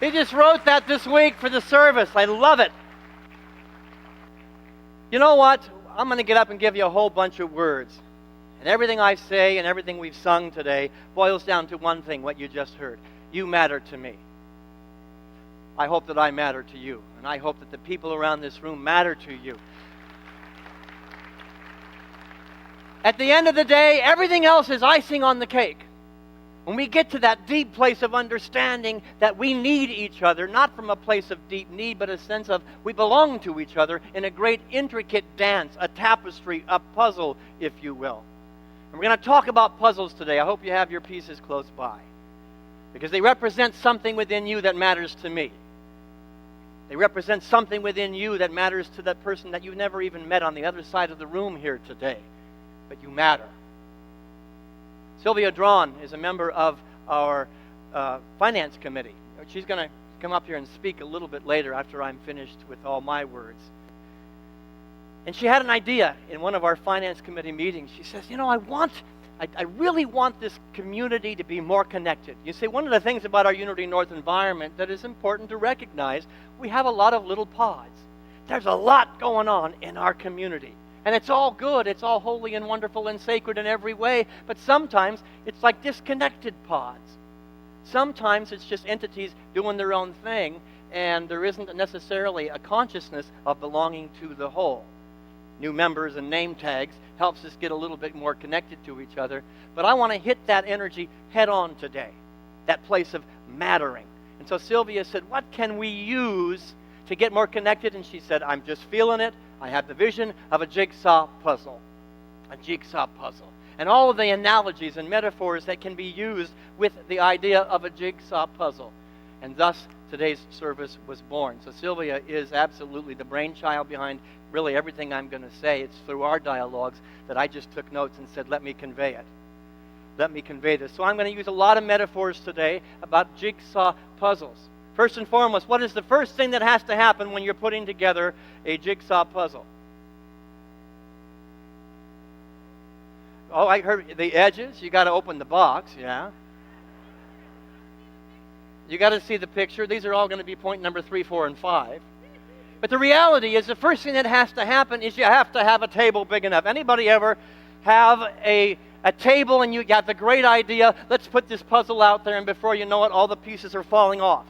He just wrote that this week for the service. I love it. You know what? I'm going to get up and give you a whole bunch of words. And everything I say and everything we've sung today boils down to one thing, what you just heard. You matter to me. I hope that I matter to you. And I hope that the people around this room matter to you. At the end of the day, everything else is icing on the cake. When we get to that deep place of understanding that we need each other, not from a place of deep need, but a sense of we belong to each other in a great intricate dance, a tapestry, a puzzle, if you will. And we're going to talk about puzzles today. I hope you have your pieces close by, because they represent something within you that matters to me. They represent something within you that matters to that person that you've never even met on the other side of the room here today. But you matter. Sylvia Drawn is a member of our finance committee. She's going to come up here and speak a little bit later after I'm finished with all my words. And she had an idea in one of our finance committee meetings. She says, you know, I really want this community to be more connected. You see, one of the things about our Unity North environment that is important to recognize, we have a lot of little pods. There's a lot going on in our community. And it's all good. It's all holy and wonderful and sacred in every way. But sometimes it's like disconnected pods. Sometimes it's just entities doing their own thing, and there isn't necessarily a consciousness of belonging to the whole. New members and name tags helps us get a little bit more connected to each other. But I want to hit that energy head on today, that place of mattering. And so Sylvia said, what can we use to get more connected? And she said, I'm just feeling it. I have the vision of a jigsaw puzzle. A jigsaw puzzle. And all of the analogies and metaphors that can be used with the idea of a jigsaw puzzle. And thus, today's service was born. So Sylvia is absolutely the brainchild behind really everything I'm going to say. It's through our dialogues that I just took notes and said, let me convey it. Let me convey this. So I'm going to use a lot of metaphors today about jigsaw puzzles. First and foremost, what is the first thing that has to happen when you're putting together a jigsaw puzzle? Oh, I heard the edges. You got to open the box, yeah. You got to see the picture. These are all going to be point number 3, 4, and 5. But the reality is the first thing that has to happen is you have to have a table big enough. Anybody ever have a table and you got the great idea, let's put this puzzle out there, and before you know it, all the pieces are falling off?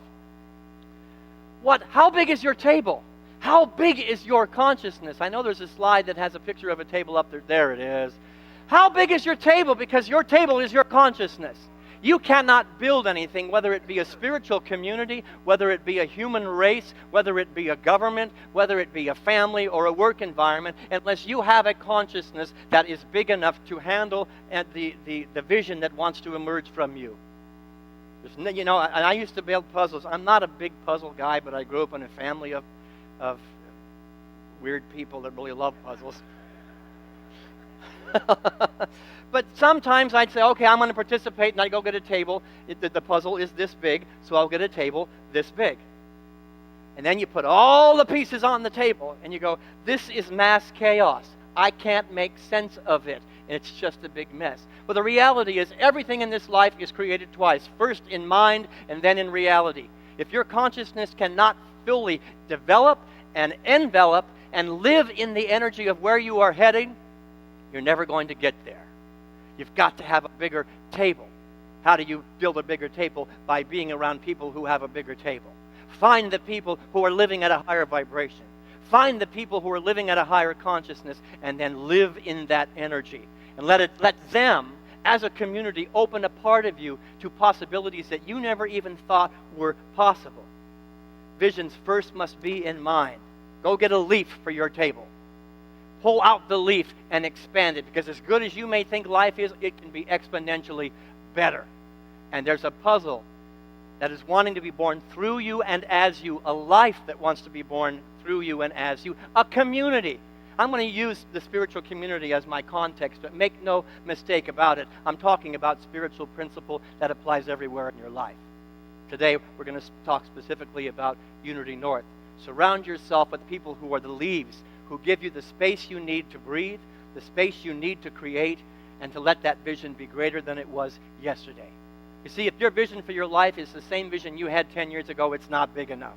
How big is your table? How big is your consciousness? I know there's a slide that has a picture of a table up there. There it is. How big is your table? Because your table is your consciousness. You cannot build anything, whether it be a spiritual community, whether it be a human race, whether it be a government, whether it be a family or a work environment, unless you have a consciousness that is big enough to handle the vision that wants to emerge from you. You know, and I used to build puzzles. I'm not a big puzzle guy, but I grew up in a family of weird people that really love puzzles. But sometimes I'd say, okay, I'm going to participate, and I go get a table. The puzzle is this big, so I'll get a table this big. And then you put all the pieces on the table, and you go, this is mass chaos. I can't make sense of it. And it's just a big mess. But the reality is everything in this life is created twice. First in mind and then in reality. If your consciousness cannot fully develop and envelop and live in the energy of where you are heading, you're never going to get there. You've got to have a bigger table. How do you build a bigger table? By being around people who have a bigger table. Find the people who are living at a higher vibration. Find the people who are living at a higher consciousness, and then live in that energy. And let them, as a community, open a part of you to possibilities that you never even thought were possible. Visions first must be in mind. Go get a leaf for your table. Pull out the leaf and expand it, because as good as you may think life is, it can be exponentially better. And there's a puzzle that is wanting to be born through you and as you, a life that wants to be born through you and as you, a community. I'm going to use the spiritual community as my context, but make no mistake about it. I'm talking about spiritual principle that applies everywhere in your life. Today, we're going to talk specifically about Unity North. Surround yourself with people who are the leaves, who give you the space you need to breathe, the space you need to create, and to let that vision be greater than it was yesterday. You see, if your vision for your life is the same vision you had 10 years ago, it's not big enough.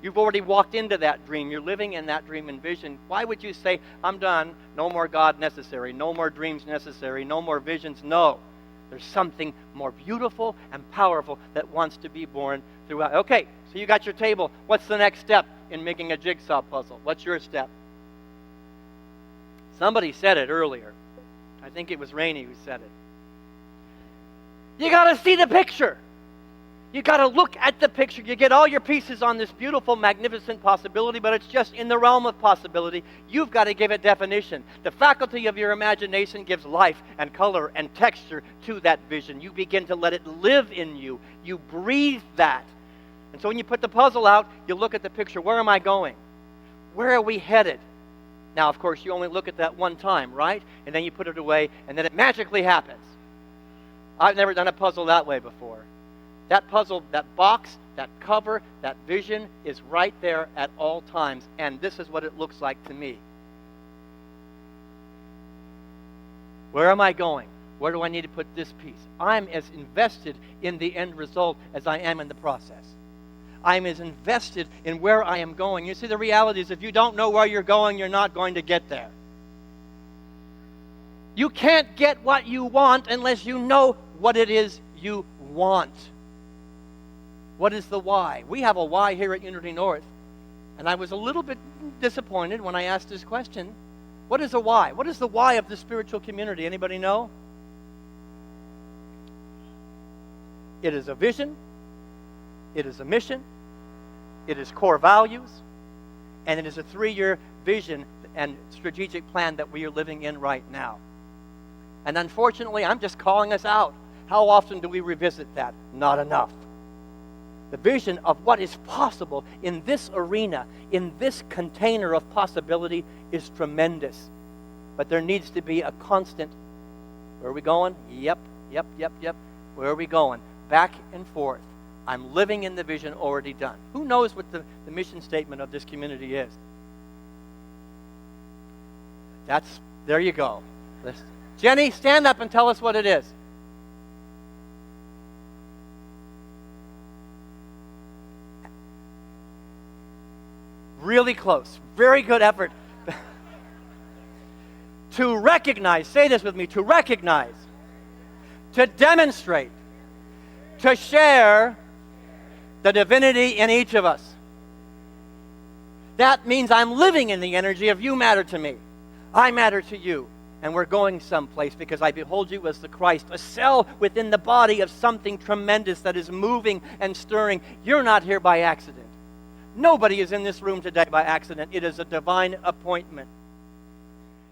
You've already walked into that dream. You're living in that dream and vision. Why would you say, I'm done, no more God necessary, no more dreams necessary, no more visions? No. There's something more beautiful and powerful that wants to be born throughout. Okay, so you got your table. What's the next step in making a jigsaw puzzle? What's your step? Somebody said it earlier. I think it was Rainey who said it. You got to see the picture. You got to look at the picture. You get all your pieces on this beautiful, magnificent possibility, but it's just in the realm of possibility. You've got to give it definition. The faculty of your imagination gives life and color and texture to that vision. You begin to let it live in you. You breathe that. And so when you put the puzzle out, you look at the picture. Where am I going? Where are we headed? Now, of course, you only look at that one time, right? And then you put it away, and then it magically happens. I've never done a puzzle that way before. That puzzle, that box, that cover, that vision is right there at all times. And this is what it looks like to me. Where am I going? Where do I need to put this piece? I'm as invested in the end result as I am in the process. I'm as invested in where I am going. You see, the reality is if you don't know where you're going, you're not going to get there. You can't get what you want unless you know what it is you want. What is the why? We have a why here at Unity North. And I was a little bit disappointed when I asked this question. What is a why? What is the why of the spiritual community? Anybody know? It is a vision. It is a mission. It is core values. And it is a 3-year vision and strategic plan that we are living in right now. And unfortunately, I'm just calling us out. How often do we revisit that? Not enough. The vision of what is possible in this arena, in this container of possibility is tremendous. But there needs to be a constant, where are we going? Yep. Where are we going? Back and forth. I'm living in the vision already done. Who knows what the mission statement of this community is? There you go. Jenny, stand up and tell us what it is. Really close. Very good effort. To recognize, say this with me, to recognize, to demonstrate, to share the divinity in each of us. That means I'm living in the energy of you matter to me. I matter to you. And we're going someplace because I behold you as the Christ, a cell within the body of something tremendous that is moving and stirring. You're not here by accident. Nobody is in this room today by accident. It is a divine appointment.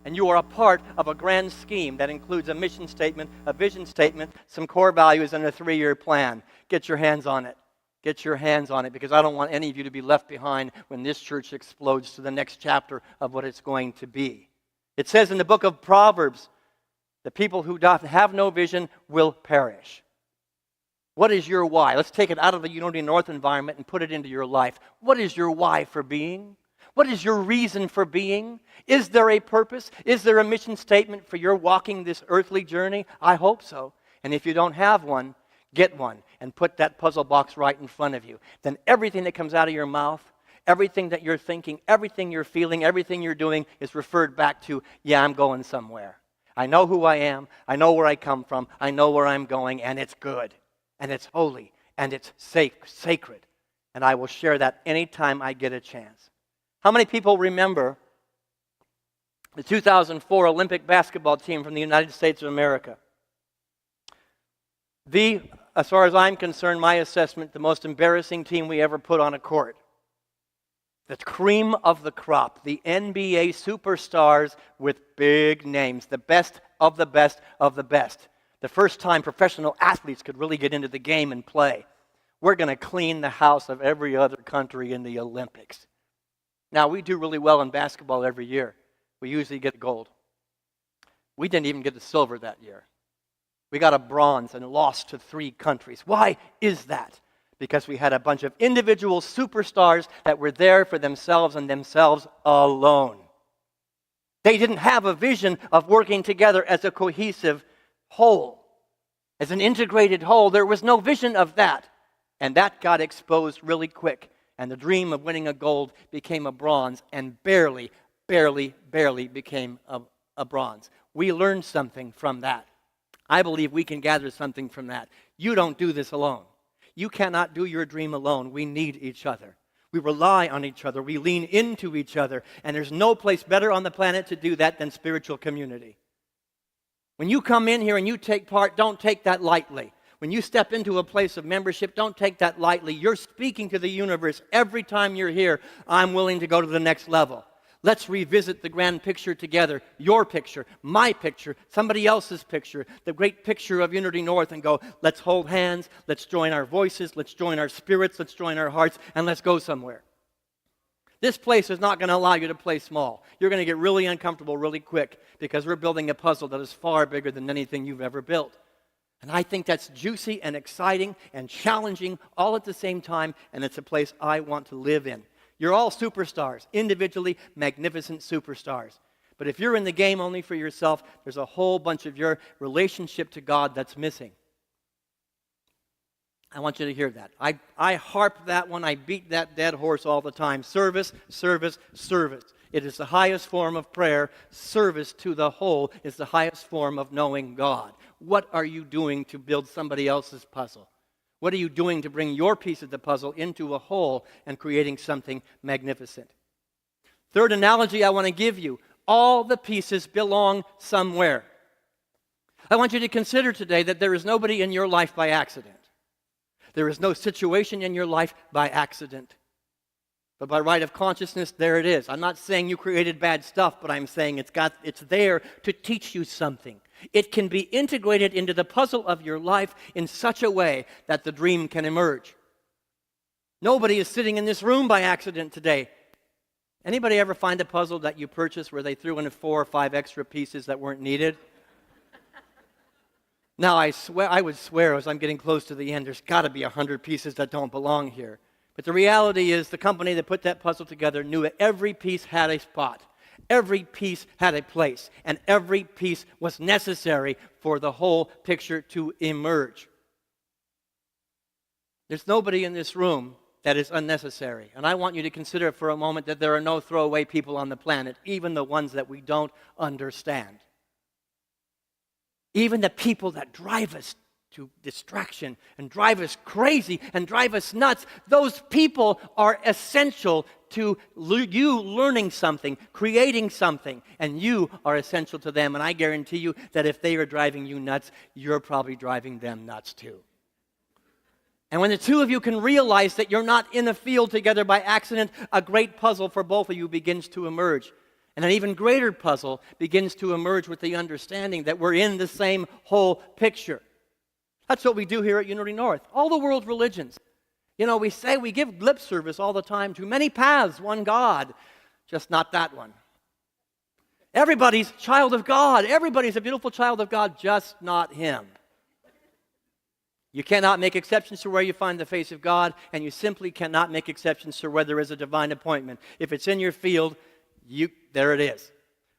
And you are a part of a grand scheme that includes a mission statement, a vision statement, some core values, and a 3-year plan. Get your hands on it. Get your hands on it, because I don't want any of you to be left behind when this church explodes to the next chapter of what it's going to be. It says in the book of Proverbs, the people who have no vision will perish. What is your why? Let's take it out of the Unity North environment and put it into your life. What is your why for being? What is your reason for being? Is there a purpose? Is there a mission statement for your walking this earthly journey? I hope so. And if you don't have one, get one and put that puzzle box right in front of you. Then everything that comes out of your mouth, everything that you're thinking, everything you're feeling, everything you're doing is referred back to, yeah, I'm going somewhere. I know who I am. I know where I come from. I know where I'm going, and it's good. And it's holy, and it's sacred. And I will share that anytime I get a chance. How many people remember the 2004 Olympic basketball team from the United States of America? As far as I'm concerned, my assessment, the most embarrassing team we ever put on a court. The cream of the crop, the NBA superstars with big names, the best of the best of the best. The first time professional athletes could really get into the game and play. We're going to clean the house of every other country in the Olympics. Now, we do really well in basketball every year. We usually get gold. We didn't even get the silver that year. We got a bronze and lost to 3 countries. Why is that? Because we had a bunch of individual superstars that were there for themselves and themselves alone. They didn't have a vision of working together as a cohesive whole. as an integrated whole. There was no vision of that. And that got exposed really quick. And the dream of winning a gold became a bronze and barely became a bronze. We learned something from that. I believe we can gather something from that. You don't do this alone. You cannot do your dream alone. We need each other. We rely on each other. We lean into each other. And there's no place better on the planet to do that than spiritual community. When you come in here and you take part, don't take that lightly. When you step into a place of membership, don't take that lightly. You're speaking to the universe every time you're here. I'm willing to go to the next level. Let's revisit the grand picture together. Your picture, my picture, somebody else's picture, the great picture of Unity North, and go, let's hold hands, let's join our voices, let's join our spirits, let's join our hearts, and let's go somewhere. This place is not going to allow you to play small. You're going to get really uncomfortable really quick because we're building a puzzle that is far bigger than anything you've ever built. And I think that's juicy and exciting and challenging all at the same time, and it's a place I want to live in. You're all superstars, individually magnificent superstars. But if you're in the game only for yourself, there's a whole bunch of your relationship to God that's missing. I want you to hear that. I harp that one. I beat that dead horse all the time. Service, service, service. It is the highest form of prayer. Service to the whole is the highest form of knowing God. What are you doing to build somebody else's puzzle? What are you doing to bring your piece of the puzzle into a whole and creating something magnificent? Third analogy I want to give you. All the pieces belong somewhere. I want you to consider today that there is nobody in your life by accident. There is no situation in your life by accident. But by right of consciousness, there it is. I'm not saying you created bad stuff, but I'm saying it's there to teach you something. It can be integrated into the puzzle of your life in such a way that the dream can emerge. Nobody is sitting in this room by accident today. Anybody ever find a puzzle that you purchased where they threw in 4 or 5 extra pieces that weren't needed? Now, I would swear as I'm getting close to the end, there's got to be 100 pieces that don't belong here. But the reality is the company that put that puzzle together knew that every piece had a spot. Every piece had a place. And every piece was necessary for the whole picture to emerge. There's nobody in this room that is unnecessary. And I want you to consider for a moment that there are no throwaway people on the planet, even the ones that we don't understand. Even the people that drive us to distraction and drive us crazy and drive us nuts, those people are essential to you learning something, creating something, and you are essential to them. And I guarantee you that if they are driving you nuts, you're probably driving them nuts too. And when the two of you can realize that you're not in a field together by accident, a great puzzle for both of you begins to emerge. And an even greater puzzle begins to emerge with the understanding that we're in the same whole picture. That's what we do here at Unity North. All the world's religions. You know, we give lip service all the time to many paths, one God, just not that one. Everybody's child of God. Everybody's a beautiful child of God, just not him. You cannot make exceptions to where you find the face of God, and you simply cannot make exceptions to where there is a divine appointment. If it's in your field, there it is.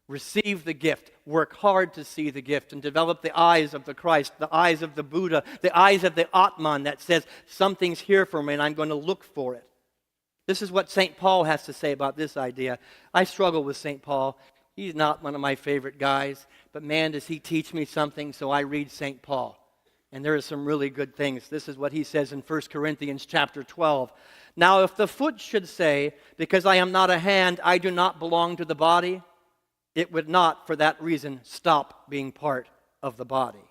Receive the gift. Work hard to see the gift and develop the eyes of the Christ, the eyes of the Buddha, the eyes of the Atman that says, something's here for me and I'm going to look for it. This is what St. Paul has to say about this idea. I struggle with St. Paul. He's not one of my favorite guys, but man, does he teach me something, so I read St. Paul. And there are some really good things. This is what he says in 1 Corinthians chapter 12. Now, if the foot should say, because I am not a hand, I do not belong to the body, it would not, for that reason, stop being part of the body.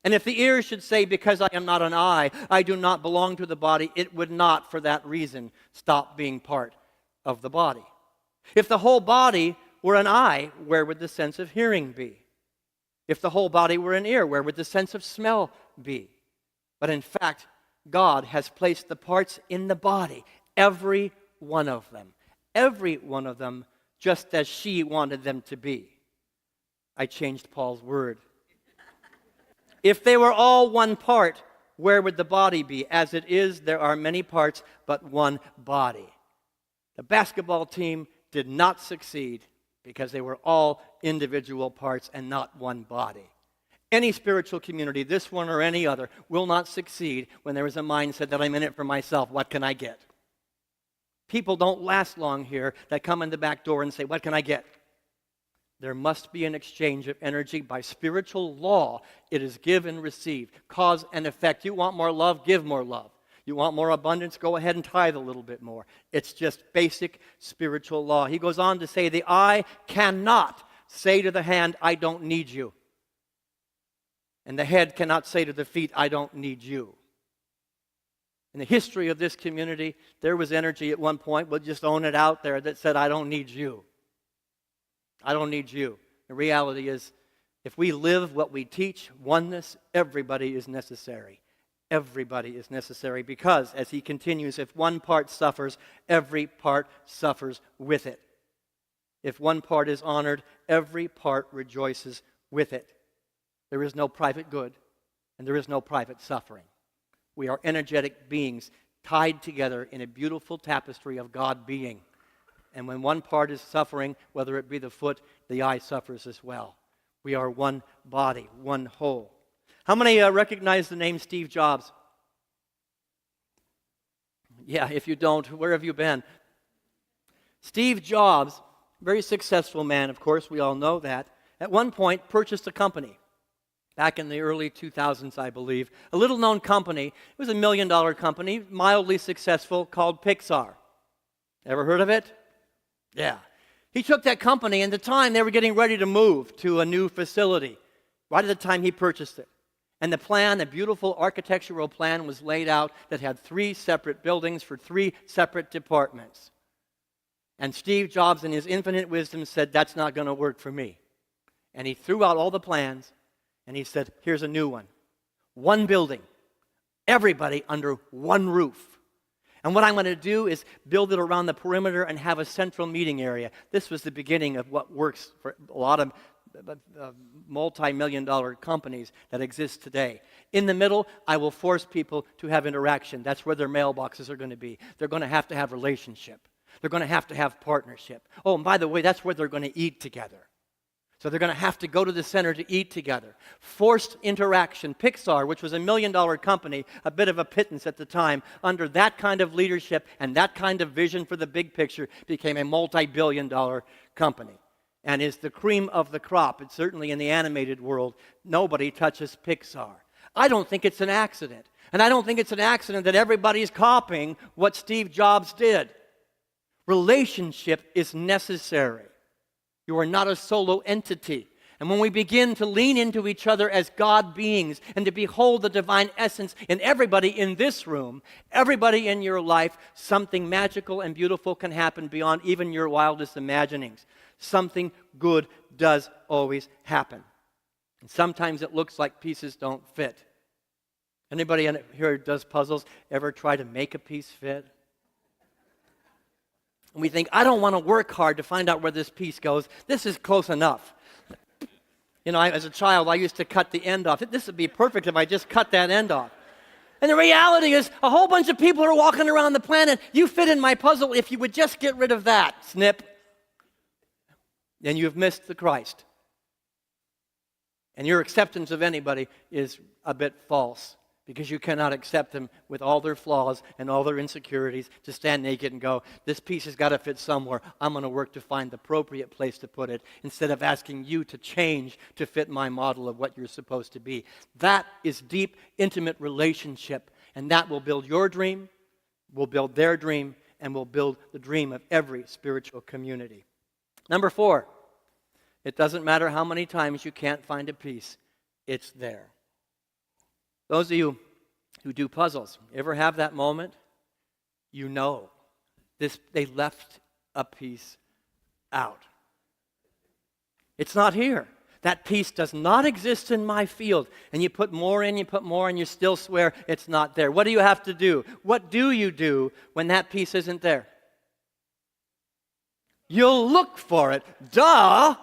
And if the ear should say, because I am not an eye, I do not belong to the body, it would not, for that reason, stop being part of the body. If the whole body were an eye, where would the sense of hearing be? If the whole body were an ear, where would the sense of smell be? But in fact, God has placed the parts in the body, every one of them, just as she wanted them to be. I changed Paul's word. If they were all one part, where would the body be? As it is, there are many parts, but one body. The basketball team did not succeed because they were all individual parts and not one body. Any spiritual community, this one or any other, will not succeed when there is a mindset that I'm in it for myself. What can I get? People don't last long here that come in the back door and say, what can I get? There must be an exchange of energy. By spiritual law, it is give and receive, cause and effect. You want more love? Give more love. You want more abundance? Go ahead and tithe a little bit more. It's just basic spiritual law. He goes on to say, the eye cannot say to the hand, I don't need you. And the head cannot say to the feet, I don't need you. In the history of this community, there was energy at one point, we'll just own it out there, that said, I don't need you. I don't need you. The reality is, if we live what we teach, oneness, everybody is necessary. Everybody is necessary because, as he continues, if one part suffers, every part suffers with it. If one part is honored, every part rejoices with it. There is no private good, and there is no private suffering. We are energetic beings tied together in a beautiful tapestry of God being. And when one part is suffering, whether it be the foot, the eye suffers as well. We are one body, one whole. How many recognize the name Steve Jobs? Yeah, if you don't, where have you been? Steve Jobs, very successful man, of course, we all know that, at one point purchased a company. Back in the early 2000s, I believe. A little-known company. It was a $1 million company, mildly successful, called Pixar. Ever heard of it? Yeah. He took that company, and at the time, they were getting ready to move to a new facility, right at the time he purchased it. And the plan, a beautiful architectural plan, was laid out that had 3 separate buildings for 3 separate departments. And Steve Jobs, in his infinite wisdom, said, that's not going to work for me. And he threw out all the plans, and he said, here's a new one. One building. Everybody under one roof. And what I'm going to do is build it around the perimeter and have a central meeting area. This was the beginning of what works for a lot of multi-million-dollar companies that exist today. In the middle, I will force people to have interaction. That's where their mailboxes are going to be. They're going to have relationship. They're going to have partnership. Oh, and by the way, that's where they're going to eat together. So they're going to have to go to the center to eat together. Forced interaction. Pixar, which was a $1 million company, a bit of a pittance at the time, under that kind of leadership and that kind of vision for the big picture, became a multi-billion-dollar company and is the cream of the crop. It's certainly in the animated world. Nobody touches Pixar. I don't think it's an accident. And I don't think it's an accident that everybody's copying what Steve Jobs did. Relationship is necessary. You are not a solo entity. And when we begin to lean into each other as God beings and to behold the divine essence in everybody in this room, everybody in your life, something magical and beautiful can happen beyond even your wildest imaginings. Something good does always happen. And sometimes it looks like pieces don't fit. Anybody in here who does puzzles ever try to make a piece fit? And we think, I don't want to work hard to find out where this piece goes. This is close enough. You know, as a child, I used to cut the end off. This would be perfect if I just cut that end off. And the reality is, a whole bunch of people are walking around the planet. You fit in my puzzle if you would just get rid of that. Snip. Then you've missed the Christ. And your acceptance of anybody is a bit false, because you cannot accept them with all their flaws and all their insecurities to stand naked and go, this piece has got to fit somewhere. I'm going to work to find the appropriate place to put it, instead of asking you to change to fit my model of what you're supposed to be. That is deep, intimate relationship, and that will build your dream, will build their dream, and will build the dream of every spiritual community. Number 4, it doesn't matter how many times you can't find a piece, it's there. Those of you who do puzzles, ever have that moment? You know, they left a piece out. It's not here. That piece does not exist in my field. And you put more in, and you still swear it's not there. What do you have to do? What do you do when that piece isn't there? You'll look for it. Duh!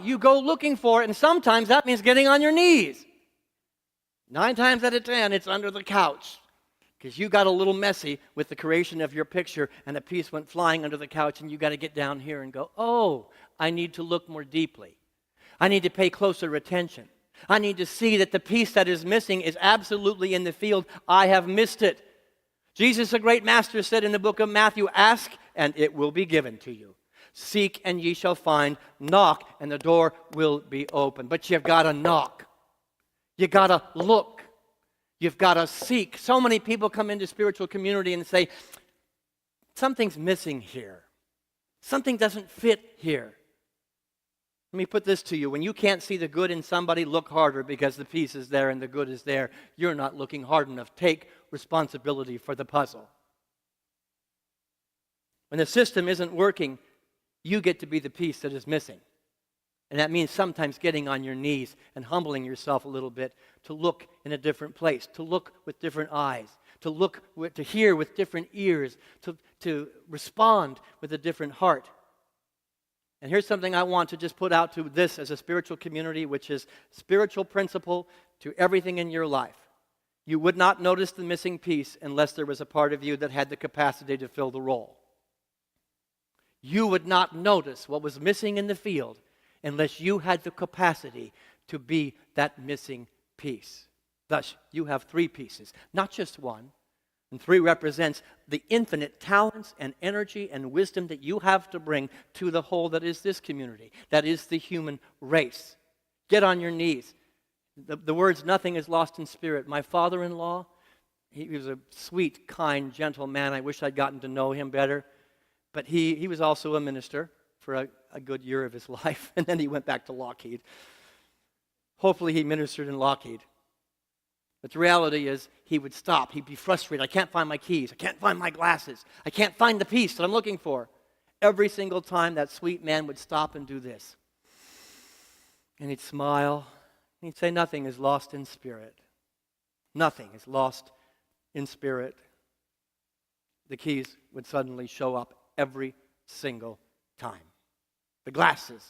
You go looking for it, and sometimes that means getting on your knees. 9 times out of 10, it's under the couch, because you got a little messy with the creation of your picture, and a piece went flying under the couch, and you got to get down here and go, oh, I need to look more deeply. I need to pay closer attention. I need to see that the piece that is missing is absolutely in the field. I have missed it. Jesus, a great master, said in the book of Matthew, ask and it will be given to you. Seek and ye shall find. Knock and the door will be open. But you've got to knock. You've got to look. You've got to seek. So many people come into spiritual community and say, something's missing here. Something doesn't fit here. Let me put this to you. When you can't see the good in somebody, look harder because the piece is there and the good is there. You're not looking hard enough. Take responsibility for the puzzle. When the system isn't working, you get to be the piece that is missing. And that means sometimes getting on your knees and humbling yourself a little bit to look in a different place, to look with different eyes, to hear with different ears, to respond with a different heart. And here's something I want to just put out to this as a spiritual community, which is spiritual principle to everything in your life. You would not notice the missing piece unless there was a part of you that had the capacity to fill the role. You would not notice what was missing in the field unless you had the capacity to be that missing piece. Thus, you have three pieces, not just one. And three represents the infinite talents and energy and wisdom that you have to bring to the whole that is this community, that is the human race. Get on your knees. The words, nothing is lost in spirit. My father-in-law, he was a sweet, kind, gentle man. I wish I'd gotten to know him better. But he was also a minister for a good year of his life, and then he went back to Lockheed. Hopefully he ministered in Lockheed. But the reality is, he would stop. He'd be frustrated. I can't find my keys. I can't find my glasses. I can't find the piece that I'm looking for. Every single time that sweet man would stop and do this. And he'd smile. And he'd say, nothing is lost in spirit. Nothing is lost in spirit. The keys would suddenly show up every single time. The glasses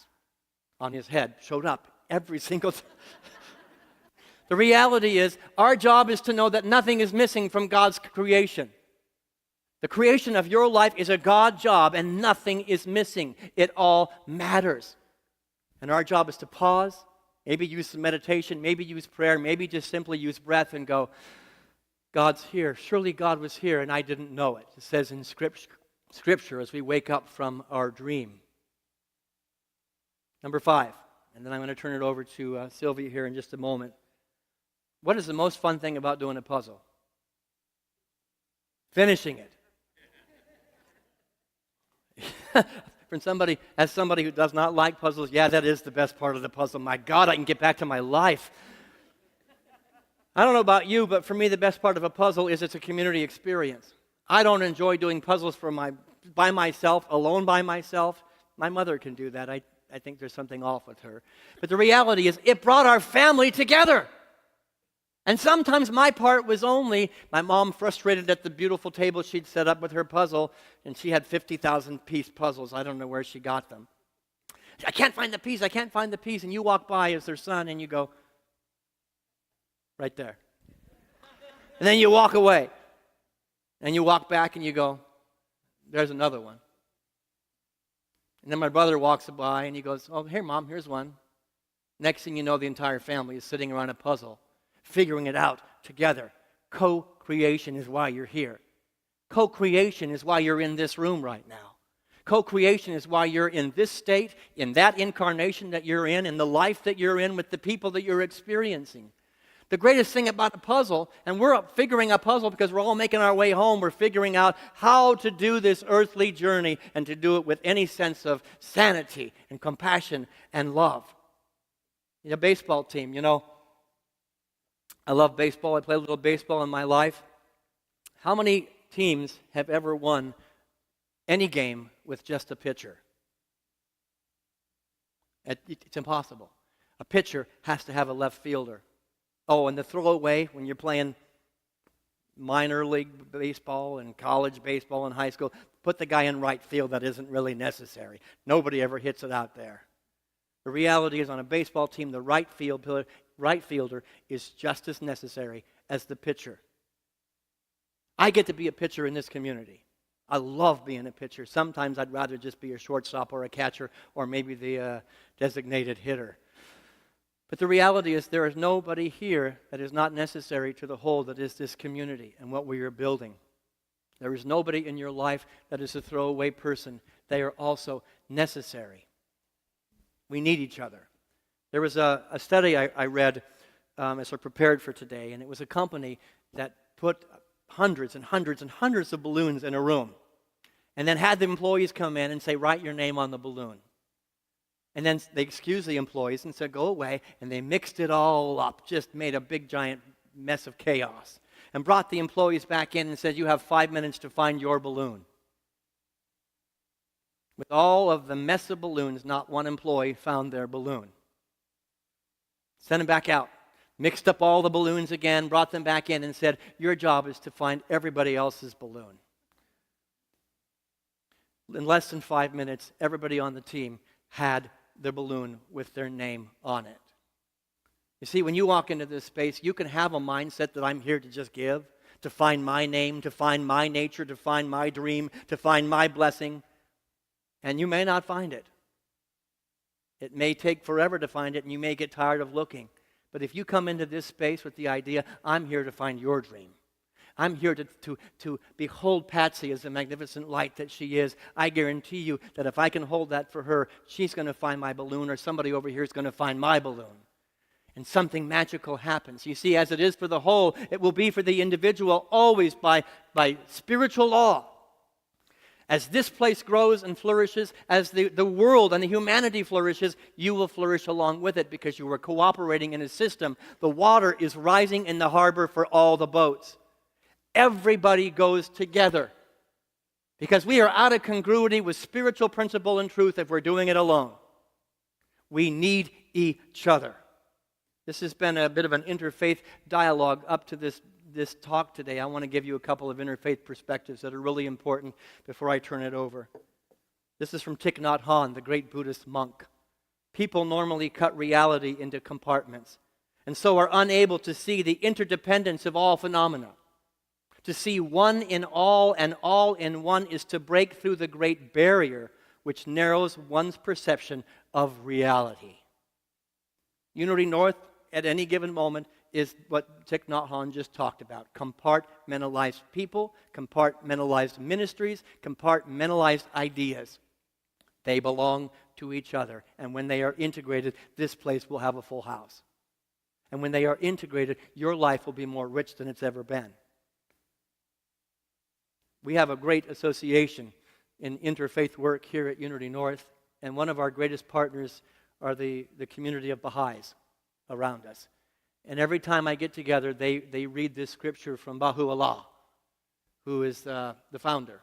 on his head showed up every single time. The reality is, our job is to know that nothing is missing from God's creation. The creation of your life is a God job, and nothing is missing. It all matters. And our job is to pause, maybe use some meditation, maybe use prayer, maybe just simply use breath and go, God's here. Surely God was here, and I didn't know it. It says in Scripture as we wake up from our dream. Number 5, and then I'm going to turn it over to Sylvia here in just a moment. What is the most fun thing about doing a puzzle? Finishing it. As somebody who does not like puzzles, yeah, that is the best part of the puzzle. My God, I can get back to my life. I don't know about you, but for me, the best part of a puzzle is it's a community experience. I don't enjoy doing puzzles by myself, alone by myself. My mother can do that. I think there's something off with her. But the reality is, it brought our family together. And sometimes my part was only, my mom frustrated at the beautiful table she'd set up with her puzzle, and she had 50,000 piece puzzles. I don't know where she got them. I can't find the piece, I can't find the piece. And you walk by as their son, and you go, right there. And then you walk away. And you walk back, and you go, there's another one. And then my brother walks by, and he goes, oh, here, Mom, here's one. Next thing you know, the entire family is sitting around a puzzle, figuring it out together. Co-creation is why you're here. Co-creation is why you're in this room right now. Co-creation is why you're in this state, in that incarnation that you're in the life that you're in with the people that you're experiencing. The greatest thing about a puzzle, and we're figuring a puzzle because we're all making our way home, we're figuring out how to do this earthly journey and to do it with any sense of sanity and compassion and love. A baseball team, I love baseball. I played a little baseball in my life. How many teams have ever won any game with just a pitcher? It's impossible. A pitcher has to have a left fielder. Oh, and the throwaway, when you're playing minor league baseball and college baseball and high school, put the guy in right field. That isn't really necessary. Nobody ever hits it out there. The reality is, on a baseball team, the right fielder is just as necessary as the pitcher. I get to be a pitcher in this community. I love being a pitcher. Sometimes I'd rather just be a shortstop or a catcher or maybe the designated hitter. But the reality is there is nobody here that is not necessary to the whole that is this community and what we are building. There is nobody in your life that is a throwaway person. They are also necessary. We need each other. There was a study I read as I prepared for today, and it was a company that put hundreds and hundreds and hundreds of balloons in a room and then had the employees come in and say, write your name on the balloon. And then they excused the employees and said, go away, and they mixed it all up, just made a big giant mess of chaos, and brought the employees back in and said, you have 5 minutes to find your balloon. With all of the mess of balloons, not one employee found their balloon. Sent them back out, mixed up all the balloons again, brought them back in and said, your job is to find everybody else's balloon. In less than 5 minutes, everybody on the team had their balloon with their name on it. You see, when you walk into this space, you can have a mindset that I'm here to just give, to find my name, to find my nature, to find my dream, to find my blessing, and you may not find it. It may take forever to find it, and you may get tired of looking. But if you come into this space with the idea, I'm here to find your dream, I'm here to behold Patsy as the magnificent light that she is, I guarantee you that if I can hold that for her, she's going to find my balloon, or somebody over here is going to find my balloon. And something magical happens. You see, as it is for the whole, it will be for the individual always by spiritual law. As this place grows and flourishes, as the world and the humanity flourishes, you will flourish along with it because you are cooperating in a system. The water is rising in the harbor for all the boats. Everybody goes together because we are out of congruity with spiritual principle and truth if we're doing it alone. We need each other. This has been a bit of an interfaith dialogue up to this talk today. I want to give you a couple of interfaith perspectives that are really important before I turn it over. This is from Thich Nhat Hanh, the great Buddhist monk. People normally cut reality into compartments and so are unable to see the interdependence of all phenomena. To see one in all and all in one is to break through the great barrier which narrows one's perception of reality. Unity North at any given moment is what Thich Nhat Hanh just talked about. Compartmentalized people, compartmentalized ministries, compartmentalized ideas. They belong to each other. And when they are integrated, this place will have a full house. And when they are integrated, your life will be more rich than it's ever been. We have a great association in interfaith work here at Unity North, and one of our greatest partners are the community of Baha'is around us. And every time I get together, they read this scripture from Baha'u'llah, who is the founder.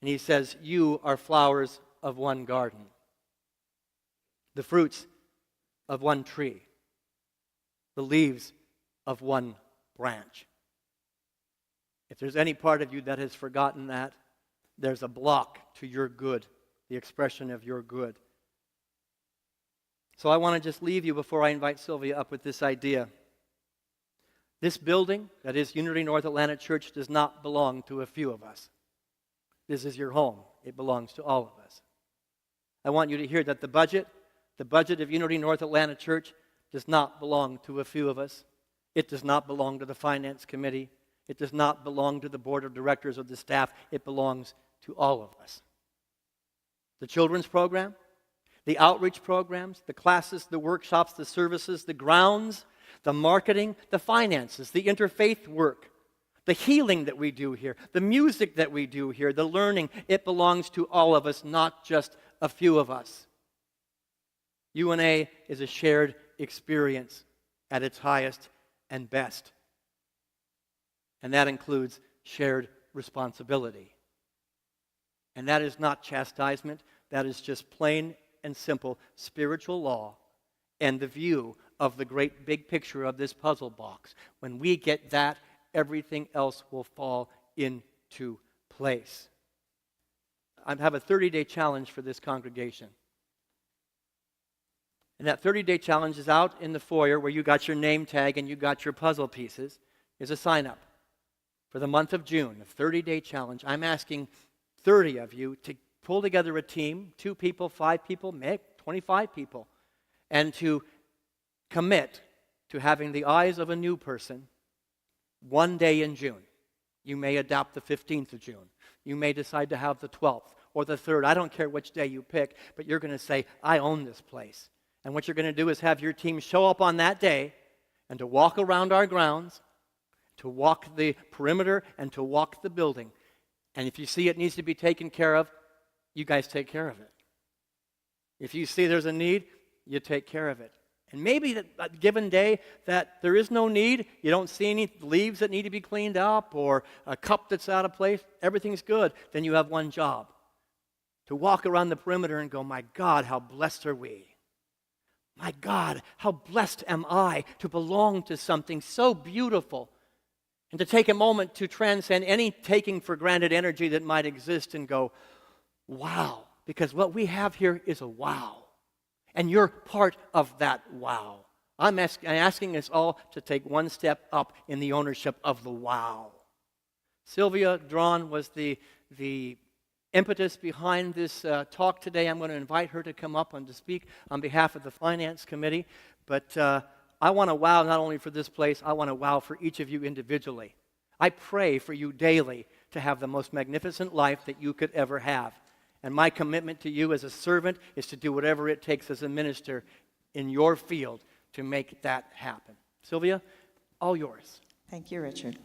And he says, you are flowers of one garden, the fruits of one tree, the leaves of one branch. If there's any part of you that has forgotten that, there's a block to your good, the expression of your good. So I want to just leave you before I invite Sylvia up with this idea. This building, that is Unity North Atlanta Church, does not belong to a few of us. This is your home. It belongs to all of us. I want you to hear that the budget of Unity North Atlanta Church does not belong to a few of us. It does not belong to the finance committee. It does not belong to the board of directors or the staff. It belongs to all of us. The children's program, the outreach programs, the classes, the workshops, the services, the grounds, the marketing, the finances, the interfaith work, the healing that we do here, the music that we do here, the learning, it belongs to all of us, not just a few of us. UNA is a shared experience at its highest and best. And that includes shared responsibility. And that is not chastisement. That is just plain and simple spiritual law and the view of the great big picture of this puzzle box. When we get that, everything else will fall into place. I have a 30-day challenge for this congregation. And that 30-day challenge is out in the foyer where you got your name tag and you got your puzzle pieces. Is a sign-up for the month of June, a 30-day challenge. I'm asking 30 of you to pull together a team, 2 people, 5 people, 25 people, and to commit to having the eyes of a new person one day in June. You may adopt the 15th of June. You may decide to have the 12th or the 3rd. I don't care which day you pick, but you're going to say, I own this place. And what you're going to do is have your team show up on that day and to walk around our grounds, to walk the perimeter, and to walk the building. And if you see it needs to be taken care of, you guys take care of it. If you see there's a need, you take care of it. And maybe that a given day that there is no need, you don't see any leaves that need to be cleaned up or a cup that's out of place, everything's good, then you have one job. To walk around the perimeter and go, my God, how blessed are we? My God, how blessed am I to belong to something so beautiful? And to take a moment to transcend any taking for granted energy that might exist and go, wow, because what we have here is a wow. And you're part of that wow. I'm asking us all to take one step up in the ownership of the wow. Sylvia Drawn was the impetus behind this talk today. I'm going to invite her to come up and to speak on behalf of the Finance Committee. But I want to wow not only for this place, I want to wow for each of you individually. I pray for you daily to have the most magnificent life that you could ever have. And my commitment to you as a servant is to do whatever it takes as a minister in your field to make that happen. Sylvia, all yours. Thank you, Richard.